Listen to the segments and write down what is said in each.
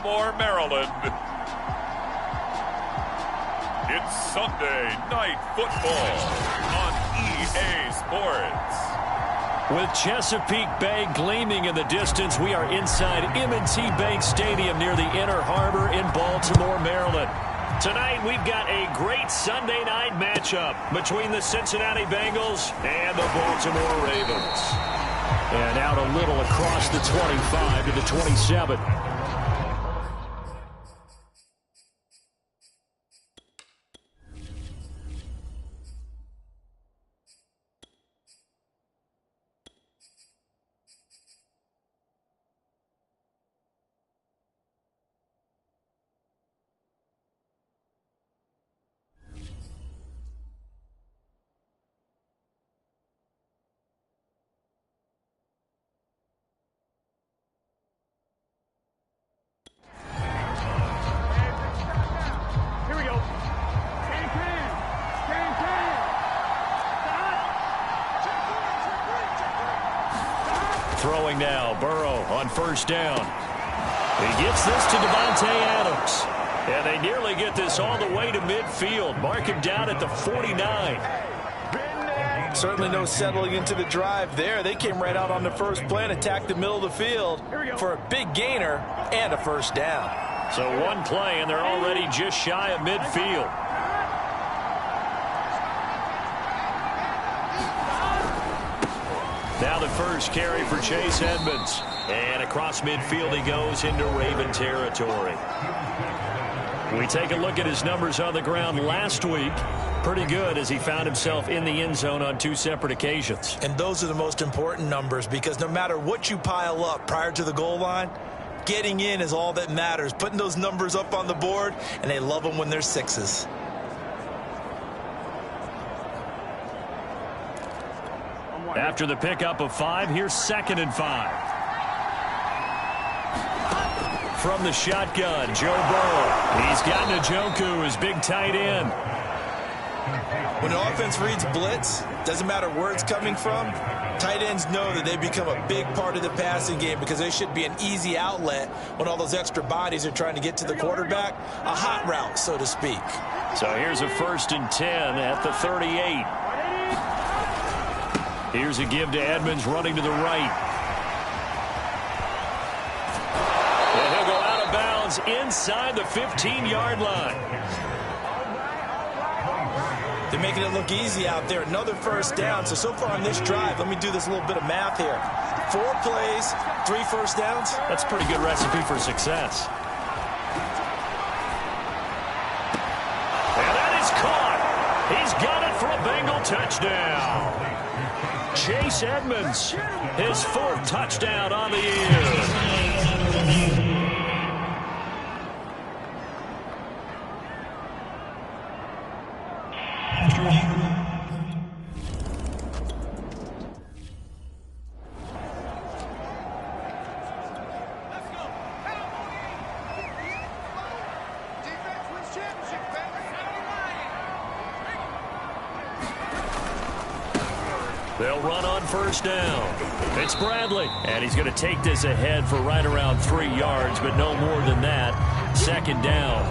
Baltimore, Maryland. It's Sunday Night Football on EA Sports. With Chesapeake Bay gleaming in the distance, we are inside M&T Bank Stadium near the Inner Harbor in Baltimore, Maryland. Tonight, we've got a great Sunday night matchup between the Cincinnati Bengals and the Baltimore Ravens. And out a little across the 25 to the 27. Throwing now, Burrow on first down. He gets this to Devontae Adams. And they nearly get this all the way to midfield. Mark him down at the 49. Certainly no settling into the drive there. They came right out on the first play and attacked the middle of the field for a big gainer and a first down. So one play, and they're already just shy of midfield. Now the first carry for Chase Edmonds. And across midfield he goes into Raven territory. We take a look at his numbers on the ground last week. Pretty good as he found himself in the end zone on 2 separate occasions. And those are the most important numbers because no matter what you pile up prior to the goal line, getting in is all that matters. Putting those numbers up on the board, and they love them when they're 6s. After the pickup of 5, here's 2nd and 5. From the shotgun, Joe Burrow. He's got Njoku, his big tight end. When an offense reads blitz, doesn't matter where it's coming from, tight ends know that they become a big part of the passing game because they should be an easy outlet when all those extra bodies are trying to get to the quarterback. A hot route, so to speak. So here's a 1st and 10 at the 38. Here's a give to Edmonds running to the right. And he'll go out of bounds inside the 15-yard line. They're making it look easy out there. Another first down. So far on this drive, let me do this little bit of math here. 4 plays, 3 first downs. That's a pretty good recipe for success. And that is caught. He's got it for a Bengal touchdown. Chase Edmonds, his 4th touchdown on the year. They'll run on first down. It's Bradley. And he's going to take this ahead for right around 3 yards, but no more than that. 2nd down.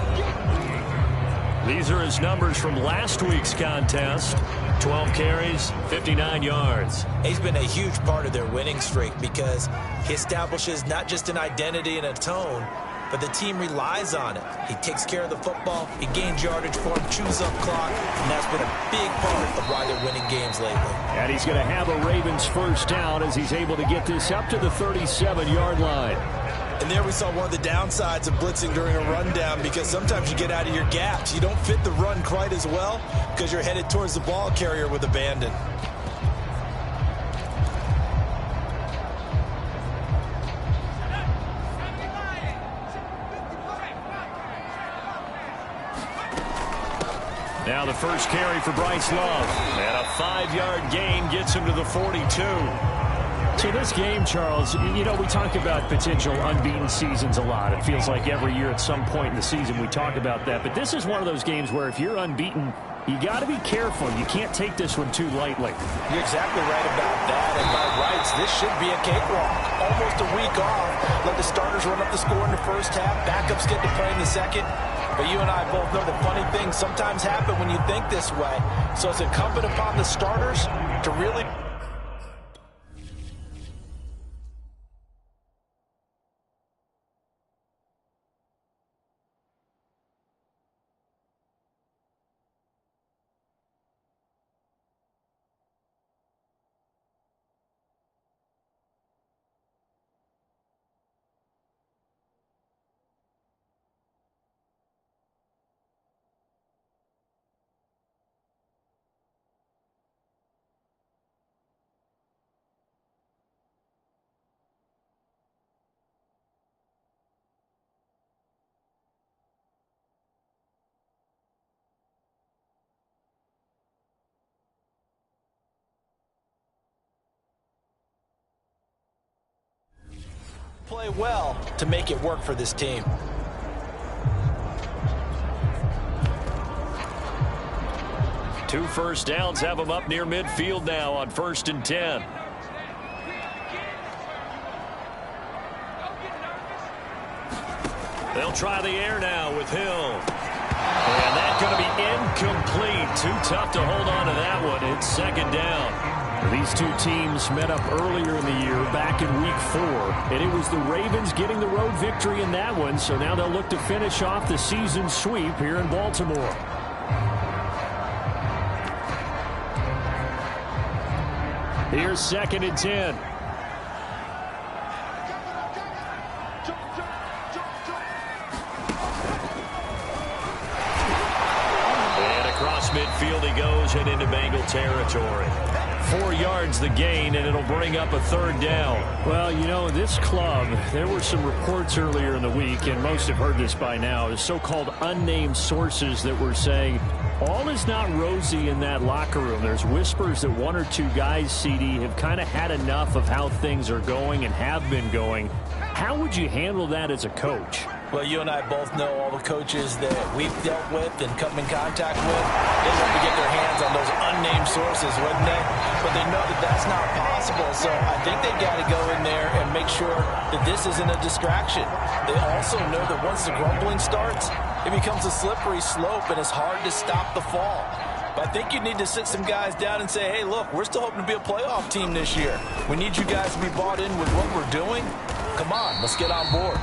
These are his numbers from last week's contest. 12 carries, 59 yards. He's been a huge part of their winning streak because he establishes not just an identity and a tone, but the team relies on it. He takes care of the football, he gains yardage for him, chews up clock, and that's been a big part of why they're winning games lately. And he's going to have a Ravens first down as he's able to get this up to the 37-yard line. And there we saw one of the downsides of blitzing during a rundown because sometimes you get out of your gaps. You don't fit the run quite as well because you're headed towards the ball carrier with abandon. Now the first carry for Bryce Love. And a 5-yard gain gets him to the 42. So this game, Charles, you know, we talk about potential unbeaten seasons a lot. It feels like every year at some point in the season we talk about that. But this is one of those games where if you're unbeaten, you got to be careful. You can't take this one too lightly. You're exactly right about that. And by rights, this should be a cakewalk. Almost a week off. Let the starters run up the score in the first half. Backups get to play in the second. But you and I both know the funny things sometimes happen when you think this way. So it's incumbent upon the starters to really... play well to make it work for this team. Two first downs have them up near midfield now on 1st and 10. They'll try the air now with Hill. And that's going to be incomplete. Too tough to hold on to that one. It's 2nd down. These two teams met up earlier in the year, back in Week 4, and it was the Ravens getting the road victory in that one, so now they'll look to finish off the season sweep here in Baltimore. Here's 2nd and 10. And across midfield he goes and into Bengal territory. 4 yards the gain, and it'll bring up a 3rd down. Well, you know, this club, there were some reports earlier in the week, and most have heard this by now, the so-called unnamed sources that were saying all is not rosy in that locker room. There's whispers that 1 or 2 guys, CD, have kind of had enough of how things are going and have been going. How would you handle that as a coach? Well, you and I both know all the coaches that we've dealt with and come in contact with. They'd love to get their hands on those unnamed sources, wouldn't they? But they know that that's not possible, so I think they've got to go in there and make sure that this isn't a distraction. They also know that once the grumbling starts, it becomes a slippery slope, and it's hard to stop the fall. But I think you need to sit some guys down and say, hey, look, we're still hoping to be a playoff team this year. We need you guys to be bought in with what we're doing. Come on, let's get on board.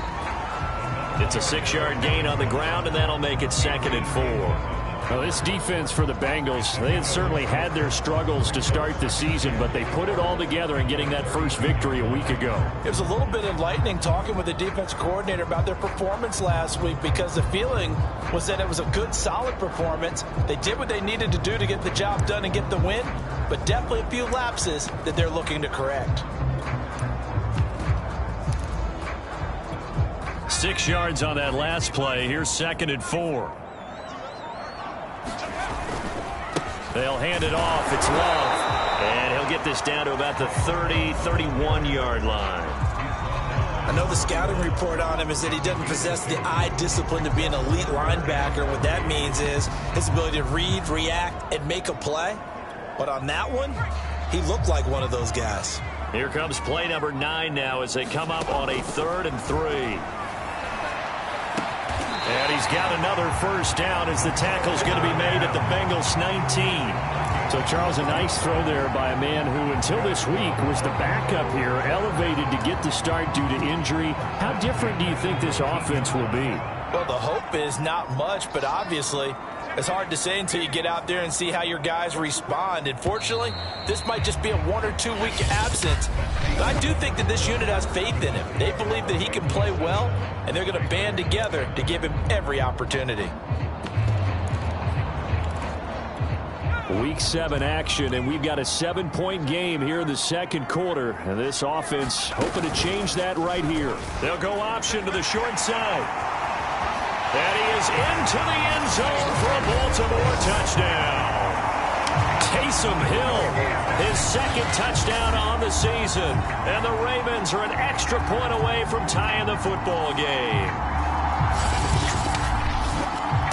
It's a 6-yard gain on the ground, and that'll make it 2nd and 4. Well, this defense for the Bengals, they had certainly had their struggles to start the season, but they put it all together in getting that first victory a week ago. It was a little bit enlightening talking with the defense coordinator about their performance last week, because the feeling was that it was a good, solid performance. They did what they needed to do to get the job done and get the win, but definitely a few lapses that they're looking to correct. 6 yards on that last play. Here's 2nd and 4. They'll hand it off. It's Love. And he'll get this down to about the 30, 31-yard line. I know the scouting report on him is that he doesn't possess the eye discipline to be an elite linebacker. What that means is his ability to read, react, and make a play. But on that one, he looked like one of those guys. Here comes play number 9 now as they come up on a 3rd and 3. And he's got another first down as the tackle's going to be made at the Bengals 19. So, Charles, a nice throw there by a man who, until this week, was the backup here, elevated to get the start due to injury. How different do you think this offense will be? Well, the hope is not much, but obviously it's hard to say until you get out there and see how your guys respond. And fortunately, this might just be a 1 or 2 week absence. But I do think that this unit has faith in him. They believe that he can play well, and they're going to band together to give him every opportunity. Week 7 action, and we've got a 7-point game here in the second quarter. And this offense hoping to change that right here. They'll go option to the short side. And he is into the end zone for a Baltimore touchdown. Taysom Hill, his 2nd touchdown on the season. And the Ravens are an extra point away from tying the football game.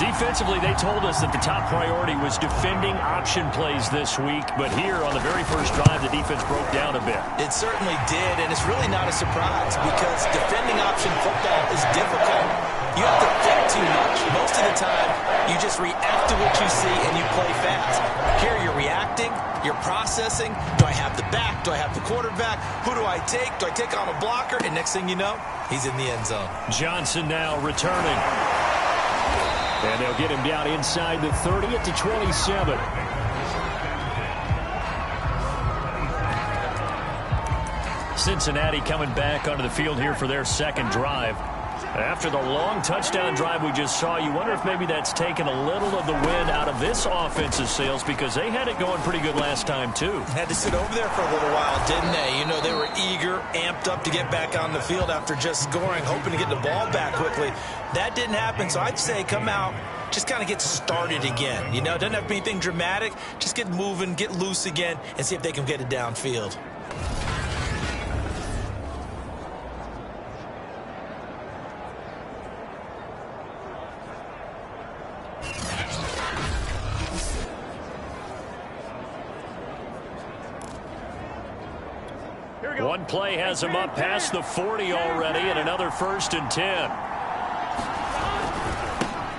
Defensively, they told us that the top priority was defending option plays this week, but here on the very first drive, the defense broke down a bit. It certainly did, and it's really not a surprise because defending option football is difficult. You have to think too much. Most of the time, you just react to what you see and you play fast. Here, you're reacting, you're processing. Do I have the back? Do I have the quarterback? Who do I take? Do I take on a blocker? And next thing you know, he's in the end zone. Johnson now returning. And they'll get him down inside the 30 at the 27. Cincinnati coming back onto the field here for their second drive. After the long touchdown drive we just saw, you wonder if maybe that's taken a little of the wind out of this offense's sails because they had it going pretty good last time, too. Had to sit over there for a little while, didn't they? You know, they were eager, amped up to get back on the field after just scoring, hoping to get the ball back quickly. That didn't happen, so I'd say come out, just kind of get started again. You know, doesn't have to be anything dramatic. Just get moving, get loose again, and see if they can get it downfield. One play has him up past the 40 already, and another 1st and 10.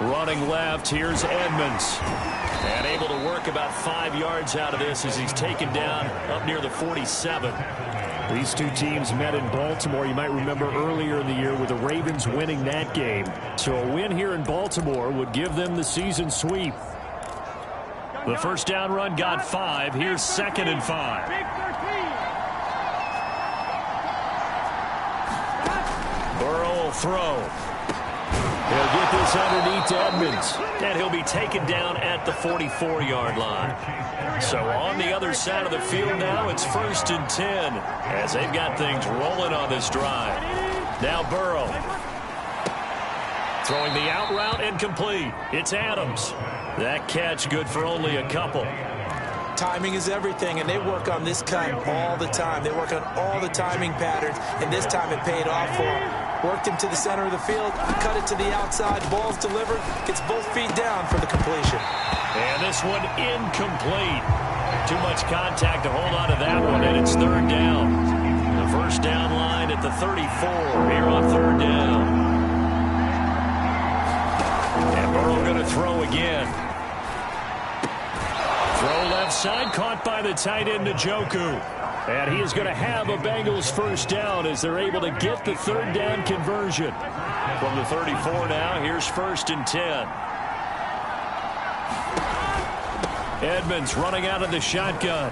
Running left, here's Edmonds. And able to work about 5 yards out of this as he's taken down up near the 47. These two teams met in Baltimore. You might remember earlier in the year with the Ravens winning that game. So a win here in Baltimore would give them the season sweep. The first down run got 5. Here's 2nd and 5. Burrow will throw. He'll get this underneath to Edmonds. And he'll be taken down at the 44-yard line. So on the other side of the field now, it's 1st and 10 as they've got things rolling on this drive. Now Burrow. Throwing the out route incomplete. It's Adams. That catch good for only a couple. Timing is everything, and they work on this cut all the time. They work on all the timing patterns, and this time it paid off for them. Worked him to the center of the field, cut it to the outside, ball's delivered, gets both feet down for the completion. And this one incomplete. Too much contact to hold on to that one, and it's 3rd down. The first down line at the 34 here on 3rd down. And Burrow going to throw again. Throw left side, caught by the tight end Njoku. And he is going to have a Bengals first down as they're able to get the 3rd down conversion. From the 34 now, here's 1st and 10. Edmonds running out of the shotgun.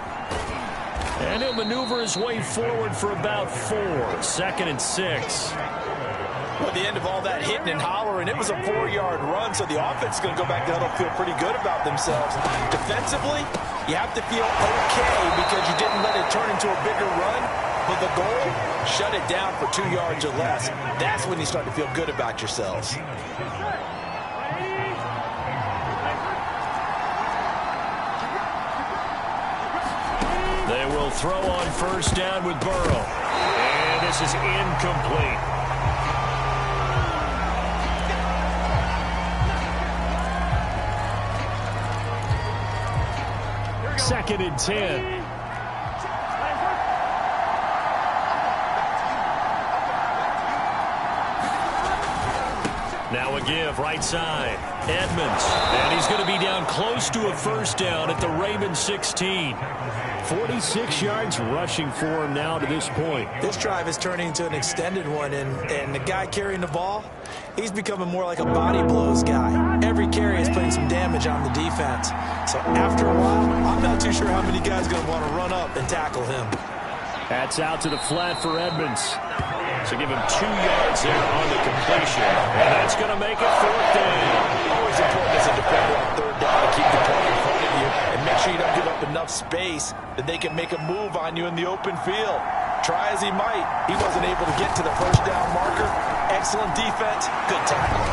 And he'll maneuver his way forward for about 4. 2nd and 6. At the end of all that hitting and hollering, it was a 4-yard run, so the offense is going to go back down and feel pretty good about themselves. Defensively, you have to feel okay because you didn't let it turn into a bigger run, but the goal, shut it down for 2 yards or less. That's when you start to feel good about yourselves. They will throw on 1st down with Burrow. And this is incomplete. 2nd and 10. Now a give right side. Edmonds. And he's going to be down close to a 1st down at the Ravens 16. 46 yards rushing for him now to this point. This drive is turning into an extended one, and the guy carrying the ball, he's becoming more like a body blows guy. Every carry is putting some damage on the defense. So after a while, I'm not too sure how many guys are going to want to run up and tackle him. That's out to the flat for Edmonds. So give him 2 yards there on the completion. And that's going to make it 4th down. Always important as a defender on 3rd down to keep the play in front of you and make sure you don't give up enough space that they can make a move on you in the open field. Try as he might, he wasn't able to get to the 1st down marker. Excellent defense, good tackle.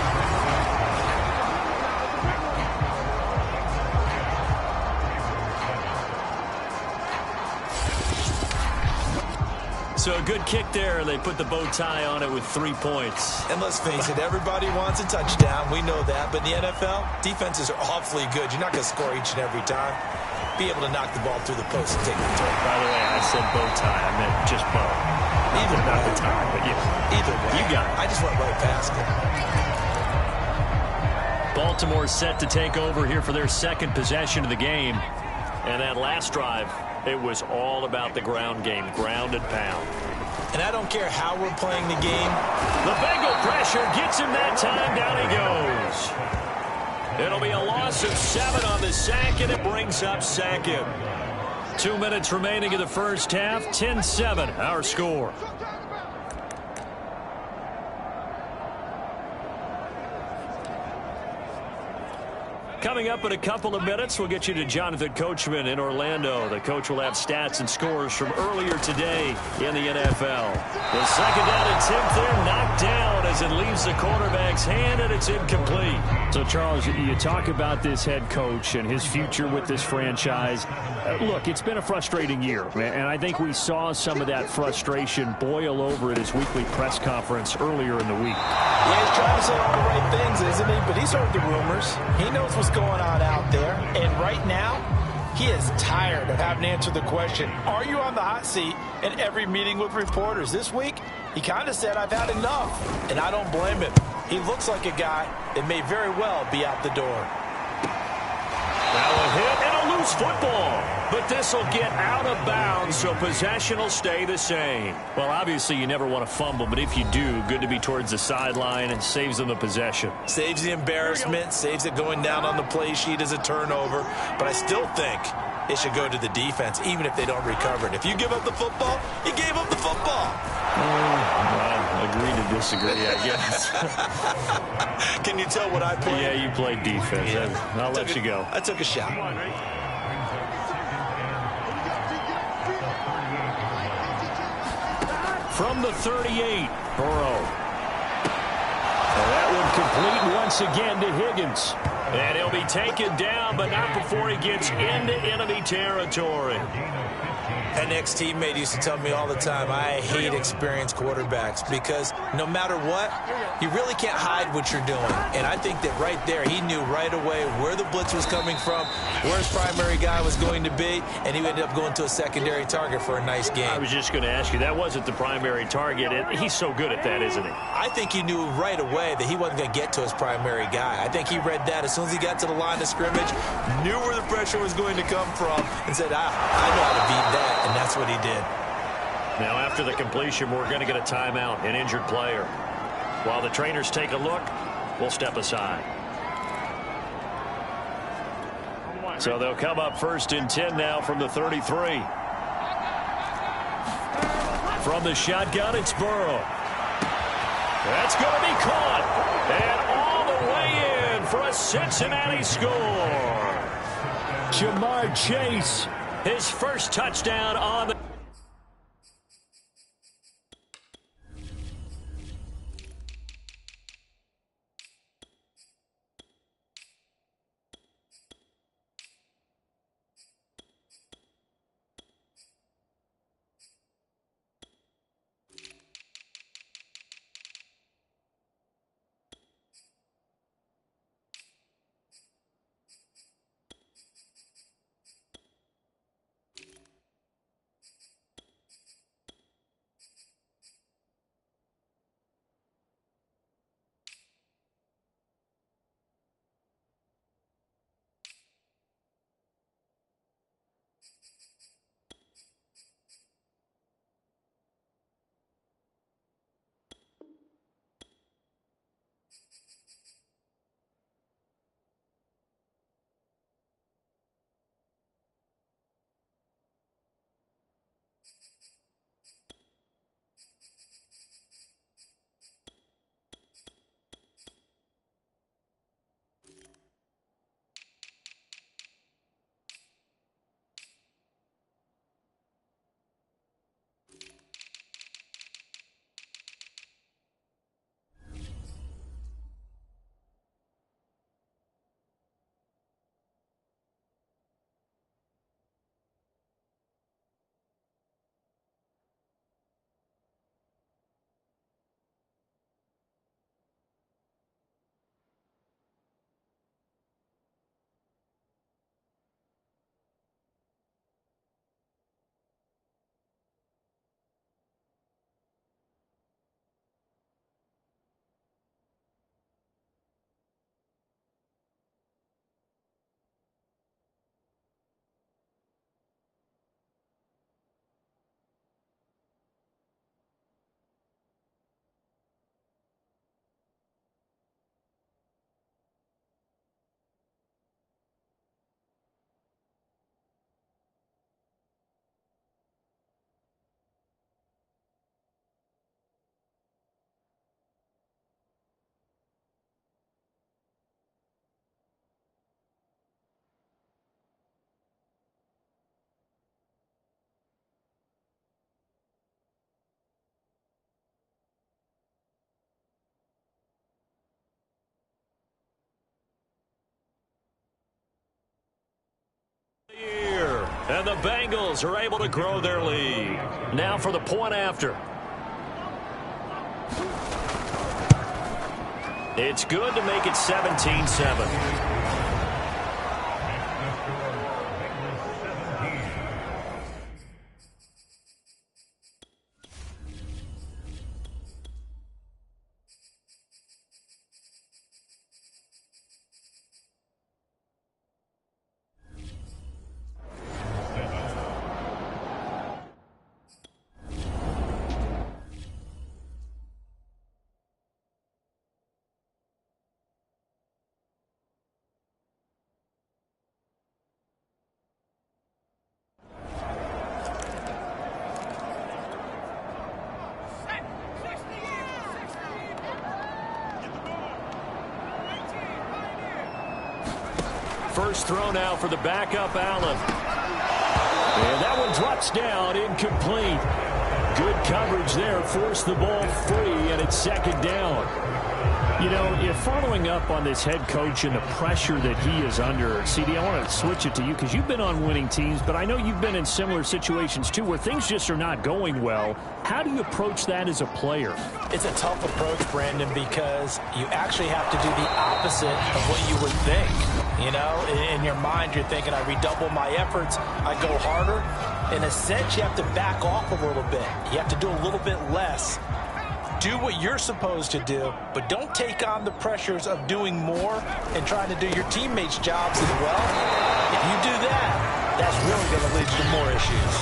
So a good kick there. They put the bow tie on it with 3 points. And let's face it, everybody wants a touchdown. We know that. But in the NFL, defenses are awfully good. You're not going to score each and every time. Be able to knock the ball through the post and take the turn. By the way, I said bow tie. I meant just bow. Either not way. the tie, but yeah. Either way. You got it. I just went right past it. Baltimore set to take over here for their second possession of the game. And that last drive, it was all about the ground game, ground and pound. And I don't care how we're playing the game. The Bengal pressure gets him that time. Down he goes. It'll be a loss of 7 on the sack, and it brings up second. 2 minutes remaining in the first half. 10-7, our score. Coming up in a couple of minutes, we'll get you to Jonathan Coachman in Orlando. The coach will have stats and scores from earlier today in the NFL. The second down attempt there knocked down as it leaves the quarterback's hand, and it's incomplete. So, Charles, you talk about this head coach and his future with this franchise. Look, it's been a frustrating year, and I think we saw some of that frustration boil over at his weekly press conference earlier in the week. Yeah, he's trying to say all the right things, isn't he? But he's heard the rumors. He knows what's going on out there. And right now, he is tired of having to answer the question, are you on the hot seat in every meeting with reporters? This week, he kind of said, I've had enough. And I don't blame him. He looks like a guy that may very well be out the door. Now a hit and a loose football. But this will get out of bounds, so possession will stay the same. Well, obviously you never want to fumble, but if you do, good to be towards the sideline and saves them the possession. Saves the embarrassment, saves it going down on the play sheet as a turnover. But I still think it should go to the defense, even if they don't recover it. If you give up the football, you gave up the football. Well, agree to disagree, I guess. Can you tell what I played? Yeah, you played defense. Yeah. I'll let you go. I took a shot. From the 38, Burrow. And that one complete once again to Higgins. And he'll be taken down, but not before he gets into enemy territory. An ex-teammate used to tell me all the time, I hate experienced quarterbacks because no matter what, you really can't hide what you're doing. And I think that right there, he knew right away where the blitz was coming from, where his primary guy was going to be, and he ended up going to a secondary target for a nice game. I was just going to ask you, that wasn't the primary target. He's so good at that, isn't he? I think he knew right away that he wasn't going to get to his primary guy. I think he read that as soon as he got to the line of scrimmage, knew where the pressure was going to come from, and said, I know how to beat that. And that's what he did. Now, after the completion, we're going to get a timeout, an injured player. While the trainers take a look, we'll step aside. So they'll come up 1st and 10 now from the 33. From the shotgun, it's Burrow. That's going to be caught. And all the way in for a Cincinnati score. Jamar Chase. His first touchdown on the... And the Bengals are able to grow their lead. Now for the point after. It's good to make it 17-7. First throw now for the backup, Allen. And that one drops down, incomplete. Good coverage there, forced the ball free, and it's second down. You know, if following up on this head coach and the pressure that he is under, CD, I want to switch it to you because you've been on winning teams, but I know you've been in similar situations too where things just are not going well. How do you approach that as a player? It's a tough approach, Brandon, because you actually have to do the opposite of what you would think. You know, in your mind, you're thinking, I redouble my efforts, I go harder. In a sense, you have to back off a little bit. You have to do a little bit less. Do what you're supposed to do, but don't take on the pressures of doing more and trying to do your teammates' jobs as well. If you do that, that's really going to lead to more issues.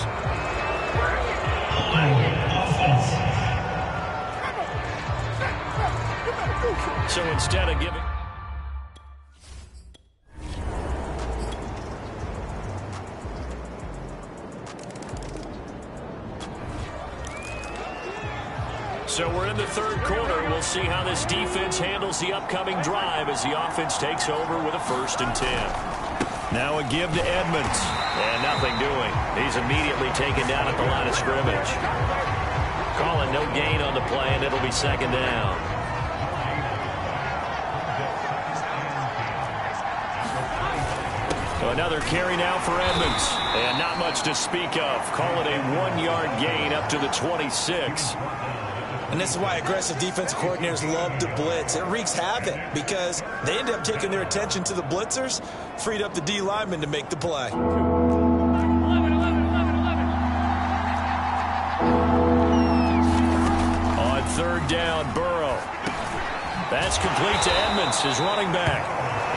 So instead of giving... So we're in the third quarter. We'll see how this defense handles the upcoming drive as the offense takes over with a 1st and 10. Now a give to Edmonds. And nothing doing. He's immediately taken down at the line of scrimmage. Calling no gain on the play, and it'll be second down. Another carry now for Edmonds. And not much to speak of. Call it a 1-yard gain up to the 26. And this is why aggressive defensive coordinators love to blitz. It wreaks havoc because they end up taking their attention to the blitzers, freed up the D lineman to make the play. On third down, Burrow. That's complete to Edmonds, his running back.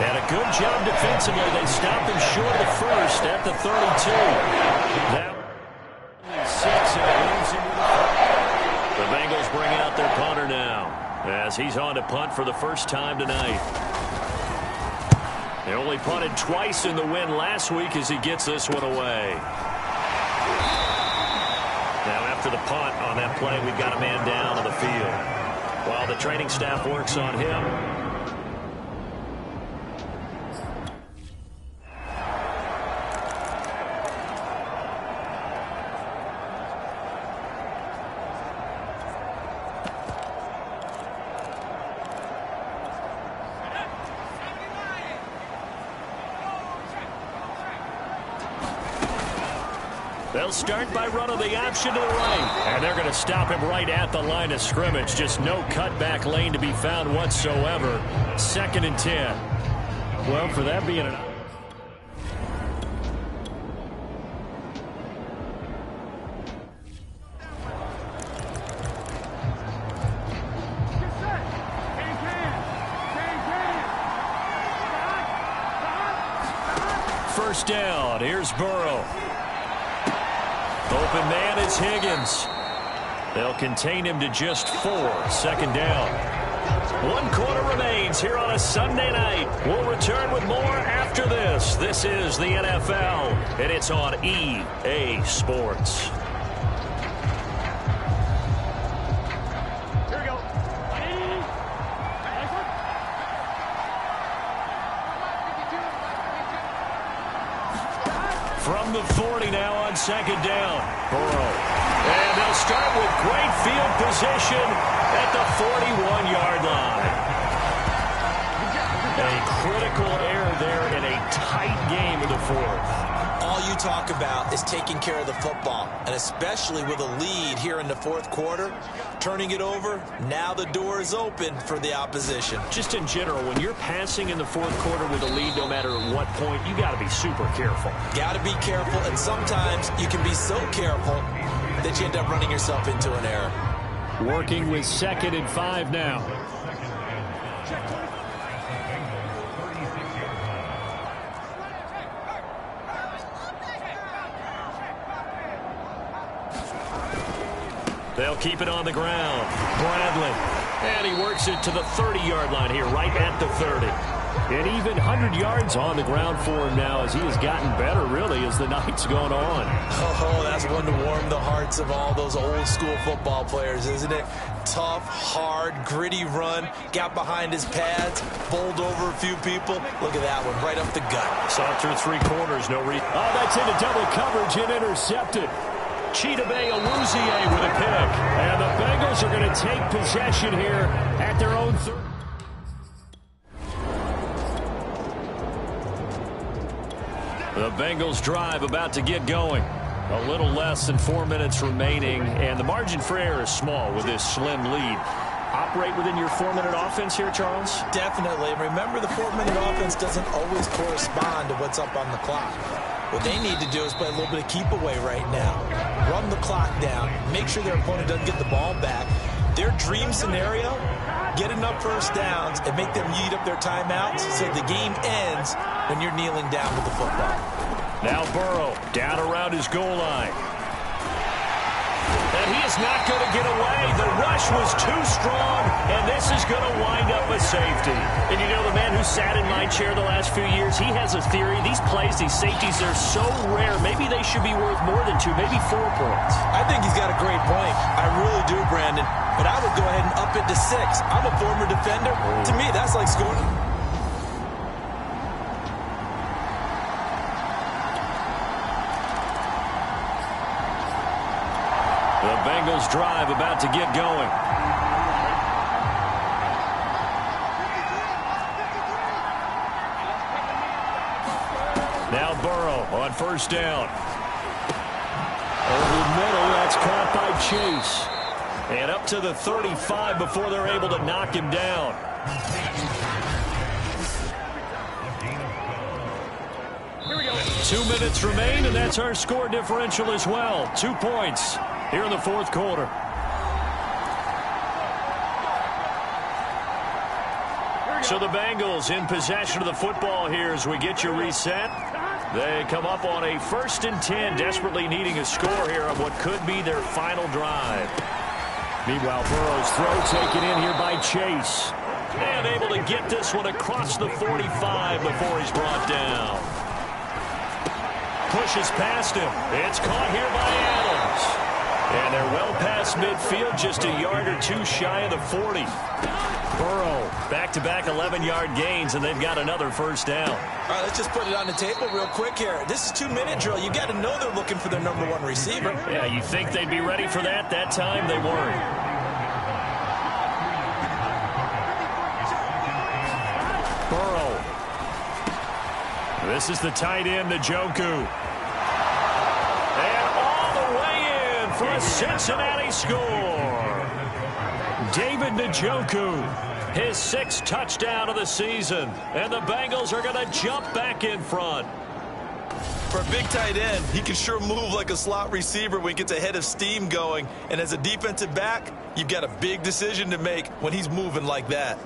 And a good job defensively. They stopped him short of the first at the 32. That 6 and it moves into the Bengals bring out their punter now as he's on to punt for the first time tonight. They only punted twice in the win last week as he gets this one away. Now after the punt on that play, we've got a man down on the field while the training staff works on him. They'll start by running the option to the right. And they're going to stop him right at the line of scrimmage. Just no cutback lane to be found whatsoever. 2nd and 10. Well, for that being an... First down. Here's Burrow. Open man is Higgins. They'll contain him to just 4. 2nd down. 1 quarter remains here on a Sunday night. We'll return with more after this. This is the NFL, and it's on EA Sports. Here we go. From the 40 now on 2nd down. Burrow. And they'll start with great field position at the 41-yard line. A critical error there in a tight game in the 4th. All all you talk about is taking care of the football, and especially with a lead here in the fourth quarter, turning it over, now the door is open for the opposition. Just in general, when you're passing in the fourth quarter with a lead, no matter at what point, you got to be super careful. Got to be careful, and sometimes you can be so careful that you end up running yourself into an error. Working with 2nd and 5 now. They'll keep it on the ground. Bradley. And he works it to the 30-yard line here, right at the 30. And even 100 yards on the ground for him now as he has gotten better, really, as the night's gone on. Oh, that's one to warm the hearts of all those old-school football players, isn't it? Tough, hard, gritty run. Got behind his pads, bowled over a few people. Look at that one, right up the gut. Saw through 3/4, no read. Oh, that's into double coverage and intercepted. Chidobe Awuzie with a pick. And the Bengals are going to take possession here at their own 30. The Bengals drive about to get going. A little less than 4 minutes remaining, and the margin for error is small with this slim lead. Operate within your 4-minute offense here, Charles? Definitely. Remember, the 4-minute offense doesn't always correspond to what's up on the clock. What they need to do is play a little bit of keep away right now. Run the clock down. Make sure their opponent doesn't get the ball back. Their dream scenario, get enough first downs and make them eat up their timeouts so the game ends when you're kneeling down with the football. Now Burrow down around his goal line. And he is not going to get away. The rush was too strong, and this is going to wind up a safety. And you know, the man who sat in my chair the last few years, he has a theory. These plays, these safeties, they're so rare. Maybe they should be worth more than 2, maybe 4 points. I think he's got a great point. I really do, Brandon. But I would go ahead and up it to 6. I'm a former defender. To me, that's like scoring. The Bengals drive about to get going. Now Burrow on first down. Over the middle, that's caught by Chase. And up to the 35 before they're able to knock him down. Here we go. 2 minutes remain, and that's our score differential as well. 2 points here in the fourth quarter. So the Bengals in possession of the football here as we get you reset. They come up on a 1st and 10, desperately needing a score here on what could be their final drive. Meanwhile, Burrow's throw taken in here by Chase. And able to get this one across the 45 before he's brought down. Pushes past him. It's caught here by Adams. And they're well past midfield, just a yard or 2 shy of the 40. Burrow, back-to-back 11-yard gains, and they've got another first down. All right, let's just put it on the table real quick here. This is 2-minute drill. You got to know they're looking for their number 1 receiver. Yeah, you think they'd be ready for that? That time they weren't. Burrow. This is the tight end, Njoku. And all the way in for a Cincinnati score. David Njoku. His 6th touchdown of the season. And the Bengals are going to jump back in front. For a big tight end, he can sure move like a slot receiver when he gets a head of steam going. And as a defensive back, you've got a big decision to make when he's moving like that.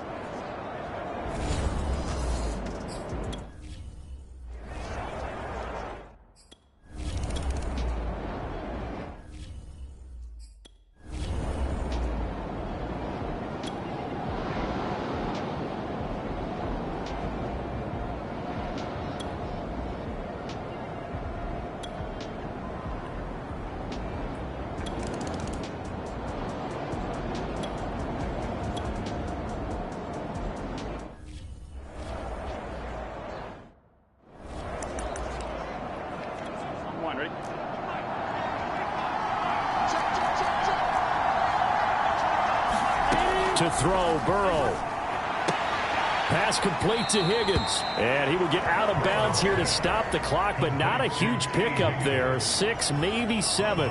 To throw, Burrow. Pass complete to Higgins. And he will get out of bounds here to stop the clock, but not a huge pickup there. 6, maybe 7.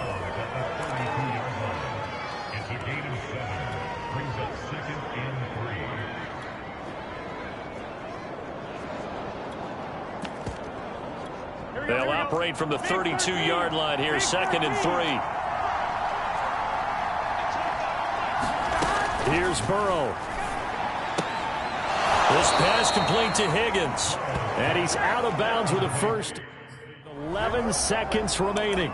They'll operate from the 32-yard line here, 2nd and 3. Here's Burrow. This pass complete to Higgins. And he's out of bounds with a first. 11 seconds remaining.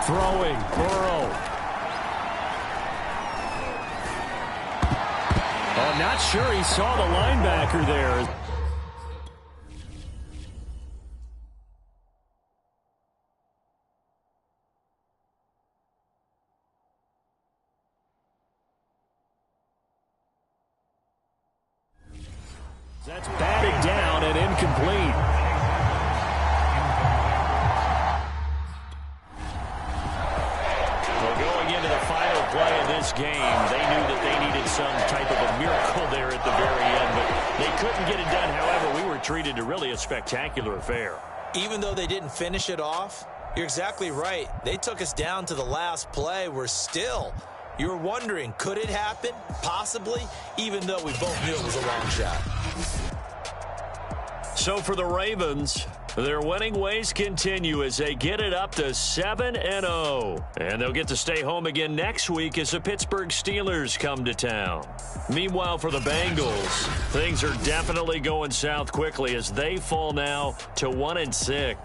Throwing, Burrow. Oh, not sure he saw the linebacker there. That's batted down and incomplete. Well, going into the final play of this game, they knew that they needed some type of a miracle there at the very end, but they couldn't get it done. However, we were treated to really a spectacular affair. Even though they didn't finish it off, you're exactly right. They took us down to the last play. We're still... You're wondering, could it happen? Possibly, even though we both knew it was a long shot. So for the Ravens, their winning ways continue as they get it up to 7-0. And they'll get to stay home again next week as the Pittsburgh Steelers come to town. Meanwhile, for the Bengals, things are definitely going south quickly as they fall now to 1-6.